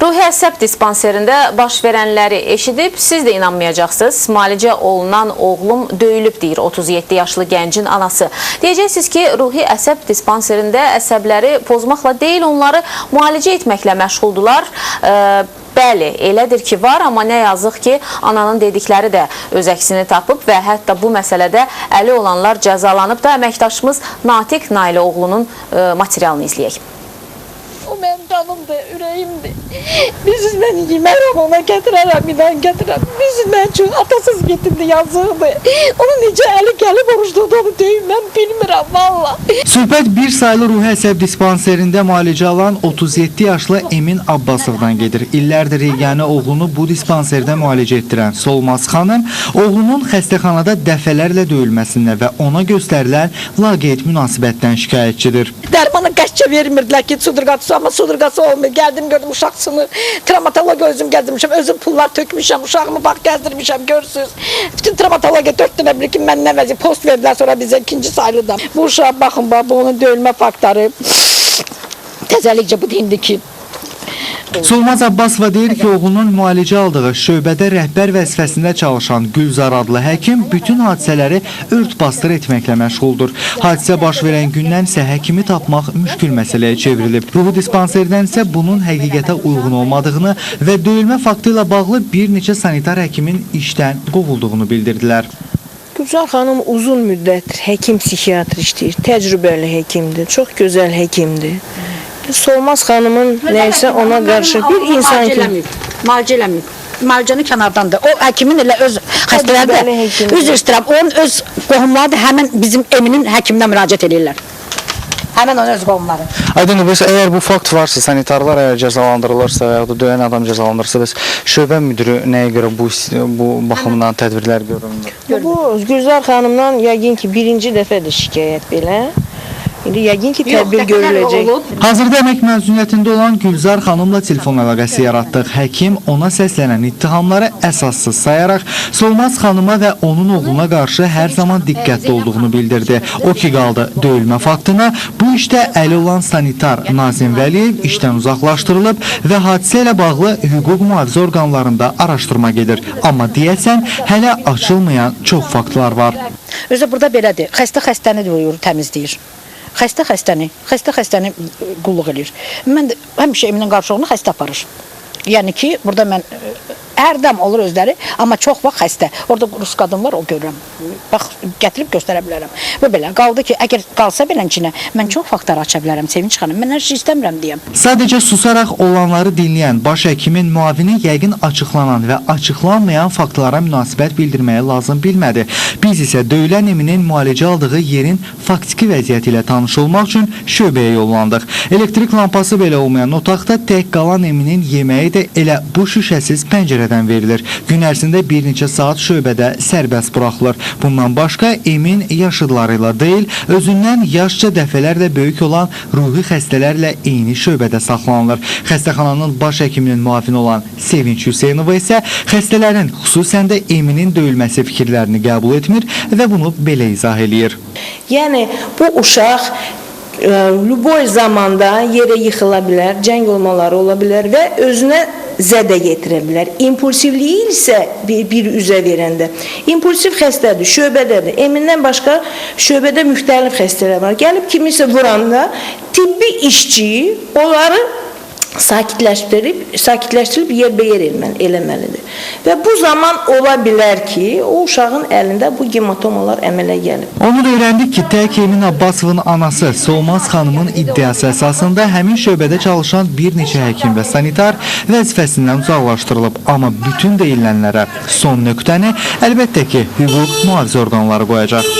Ruhi Əsəb dispanserində baş verənləri eşidib, siz də inanmayacaqsınız. Müalicə olunan oğlum döyülüb, deyir 37 yaşlı gəncin anası. Deyəcəksiniz ki, Ruhi Əsəb dispanserində əsəbləri pozmaqla deyil, onları müalicə etməklə məşğuldular. Bəli, elədir ki var, amma nə yazıq ki, ananın dedikləri də öz əksini tapıb və hətta bu məsələdə əli olanlar cəzalanıb da. Əməkdaşımız Natiq Nailəoğlunun materialını izləyək. O mənim canımdır, ürəyimdir. Biziz mən yemərəm, ona gətirərəm, inan gətirərəm. Biziz mən üçün atasız getirdi, yazıqdır. Onu necə əli gəlib oruçluqda onu döyüm, mən bilmirəm, valla. Söhbət bir saylı Ruhi Əsəb dispanserində müalicə alan 37 yaşlı Emin Abbasovdan gedir. İllərdir yeganə oğlunu bu dispanserdə müalicə etdirən Solmaz xanım, oğlunun xəstəxanada dəfələrlə döyülməsindən və ona göstərilən laqeyd münasibətdən şikayətçidir. Dərmanı qəşçə vermirdilər ki, sudurqası, amma sudurqası olmuyor. Gəldim, gördüm uşaq sınır. Travmatologiya özüm gəzdirmişəm, özüm pullar tökmüşəm, uşağımı bax gəzdirmişəm, görürsünüz. Bütün travmatologiya 4 dənə bilir ki, mən nə vəzi post verdilər sonra bizə ikinci saylıdan. Bu uşağa baxın, bax, bu onun döyülmə faktları. Təzəlikcə bu deyildi ki, Solmaz Abbasova deyir ki, oğlunun müalicə aldığı şöbədə rəhbər vəzifəsində çalışan Gülzar adlı həkim bütün hadisələri ört-bastır etməklə məşğuldur. Hadisə baş verən gündən isə həkimi tapmaq müşkül məsələyə çevrilib. Ruhi dispanserdən isə bunun həqiqətə uyğun olmadığını və döyülmə faktı ilə bağlı bir neçə sanitar həkimin işdən qovulduğunu bildirdilər. Gülzar xanım uzun müddətdir həkim psixiatr işləyir, təcrübəli həkimdir, çox gözəl həkimdir. Solmaz xanımın nəysə ona qarşı bir insan kimi müalicə eləməyib. Müalicəni kənardandır. O həkimin elə öz xəstələrdə üzr istəyirəm. Onun öz qohumları da həmin bizim Eminin həkiminə müraciət edirlər. Həmin onun öz qohumları. Aydın, əgər bu fakt varsa, sanitarlar əgər cəzalandırılırsa və ya da döyən adam cəzalandırılırsa, bəs şöbə müdürü nəyə görə bu baxımdan tədbirlər görünür? Bu Gülzar xanımdan yəqin ki birinci dəfədir şikayət belə. İndi yəqin ki tədbir görüləcək. Hazırda əmək məzuniyyətində olan Gülzar xanımla telefon əlaqəsi yaratdıq. Həkim ona səslənən ittihamları əsassız sayaraq Solmaz xanıma və onun oğluna qarşı hər zaman diqqətli olduğunu bildirdi. O ki qaldı döyülmə faktına, bu işdə əli olan sanitar Nazim Vəliyev işdən uzaqlaşdırılıb və hadisə ilə bağlı hüquq mühafizə orqanlarında araşdırma gedir. Amma deyəsən hələ açılmayan çox faktlar var. Özü burada belədir. Xəstə xəstəni duyur, təmizləyir. Xəstə xəstəni qulluq edir. Mən də həmişə Eminin qarşılığını xəstə aparır. Yəni ki, burada mən hərdən olur özləri, amma çox vaxt xəstə. Orada rus qadın var, o görürəm. Bax, gətirib göstərə bilərəm. Və belə, qaldı ki, əgər qalsa belənçinə, mən çox faktlar aça bilərəm, Sevinç xanım. Mən hər şey istəmirəm deyəm. Sadəcə susaraq olanları dinləyən baş həkimin müavini yəqin açıqlanan və açıqlanmayan faktlara münasibət bildirməyə lazım bilmədi. Biz isə döyülən Eminin müalicə aldığı yerin faktiki vəziyyəti ilə tanış olmaq üçün şöbəyə yollandıq. Elektrik lampası belə olmayan otaqda tək qalan Eminin yeməyi də elə bu şüşəsiz pəncərədən verilir. Gün ərzində bir neçə saat şöbədə sərbəst buraxılır. Bundan başqa Emin yaşıdları ilə deyil, özündən yaşca dəfələrlə böyük olan ruhi xəstələrlə eyni şöbədə saxlanılır. Xəstəxananın baş həkiminin müavini olan Sevinç Hüseynova isə xəstələrin, xüsusən də Eminin döyülməsi fikirlərini qəbul etmir və bunu belə izah eləyir. Yəni bu uşaq lüboy zamanda yerə yıxıla bilər, cəng olmaları ola bilər və özünə zədə getirə bilər. İmpulsivliyi isə bir üzə verəndə. İmpulsiv xəstədir, şöbədədir. Emindən başqa şöbədə müxtəlif xəstələr var. Gəlib kimisə vuranda tibbi işçi onları sakitləşdirib yerbəyer eləməlidir. Və bu zaman ola bilər ki, o uşağın əlində bu gematomalar əmələ gəlib. Onu da öyrəndik ki, tək Emin Abbasovun anası Solmaz xanımın iddiası əsasında həmin şöbədə çalışan bir neçə həkim və sanitar vəzifəsindən uzaqlaşdırılıb. Amma bütün deyilənlərə son nöqtəni əlbəttə ki, hüquq mühafizə orqanları qoyacaq.